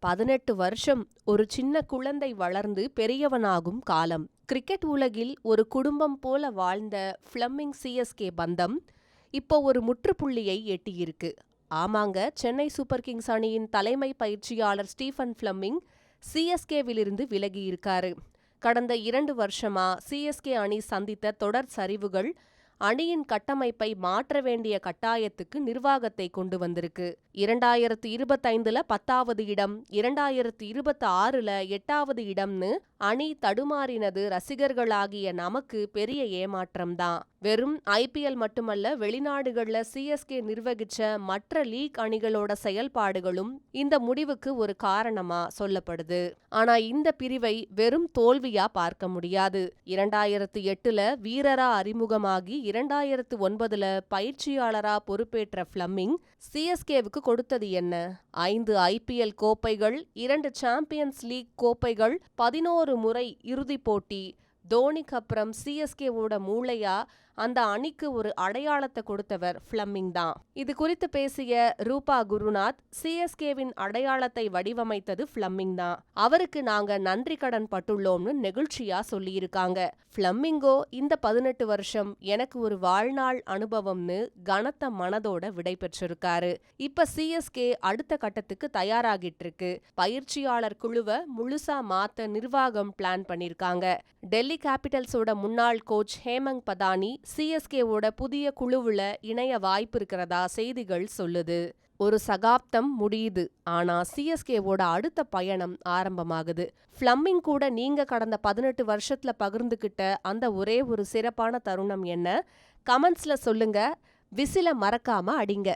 18 வருஷம் ஒரு சின்ன குழந்தை வளர்ந்து பெரியவனாகும் காலம். கிரிக்கெட் உலகில் ஒரு குடும்பம் போல வாழ்ந்த ஃப்ளெமிங் சிஎஸ்கே பந்தம் இப்போ ஒரு முற்றுப்புள்ளியை எட்டியிருக்கு. ஆமாங்க, சென்னை சூப்பர் கிங்ஸ் அணியின் தலைமை பயிற்சியாளர் ஸ்டீஃபன் ஃப்ளெமிங் சிஎஸ்கேவிலிருந்து விலகியிருக்காரு. கடந்த 2 வருஷமா சிஎஸ்கே அணி சந்தித்த தொடர் சரிவுகள் அணியின் கட்டமைப்பை மாற்ற வேண்டிய கட்டாயத்துக்கு நிர்வாகத்தை கொண்டு வந்திருக்கு. 2025ல 10வது இடம், 2026ல 8வது இடம்னு அணி தடுமாறினது ரசிகர்களாகிய நமக்கு பெரிய ஏமாற்றம்தான். வெறும் ஐபிஎல் மட்டுமல்ல, வெளிநாடுகள்ல சிஎஸ்கே நிர்வகிச்ச மற்ற லீக் அணிகளோட செயல்பாடுகளும் இந்த முடிவுக்கு ஒரு காரணமா சொல்லப்படுது. ஆனா இந்த பிரிவை வெறும் தோல்வியா பார்க்க முடியாது. 2008ல வீரரா அறிமுகமாகி 2009ல பயிற்சியாளரா பொறுப்பேற்ற ஃப்ளெமிங் சிஎஸ்கேவுக்கு கொடுத்தது என்ன? 5 ஐபிஎல் கோப்பைகள், 2 சாம்பியன்ஸ் லீக் கோப்பைகள், 11 முறை இறுதிப் போட்டி. தோனிக்கு அப்புறம் சிஎஸ்கேவோட மூளையா அந்த அணிக்கு ஒரு அடையாளத்தை கொடுத்தவர் ஃப்ளெமிங் தான். இது குறித்து பேசிய ரூபா குருநாத், சிஎஸ்கேவின் அடையாளத்தை வடிவமைத்தது ஃப்ளெமிங் தான், அவருக்கு நாங்க நன்றி கடன் பட்டுள்ளோம்னு நெகிழ்ச்சியா சொல்லியிருக்காங்க. ஃப்ளெமிங்கோ இந்த 18 வருஷம் எனக்கு ஒரு வாழ்நாள் அனுபவம்னு கனத்த மனதோட விடை பெற்றிருக்காரு. இப்ப சிஎஸ்கே அடுத்த கட்டத்துக்கு தயாராகிட்டு இருக்கு. பயிற்சியாளர் குழுவை முழுசா மாத்த நிர்வாகம் பிளான் பண்ணிருக்காங்க. டெல்லி கேபிட்டல்ஸோட முன்னாள் கோச் ஹேமங் பதானி சிஎஸ்கேவோட புதிய குழுவுல இணைய வாய்ப்பு இருக்கிறதா செய்திகள் சொல்லுது. ஒரு சகாப்தம் முடியுது, ஆனா சிஎஸ்கேவோட அடுத்த பயணம் ஆரம்பமாகுது. ஃப்ளெமிங் கூட நீங்க கடந்த 18 வருஷத்துல பகிர்ந்துகிட்ட அந்த ஒரே ஒரு சிறப்பான தருணம் என்ன? கமெண்ட்ஸ்ல சொல்லுங்க. விசில மறக்காம அடிங்க.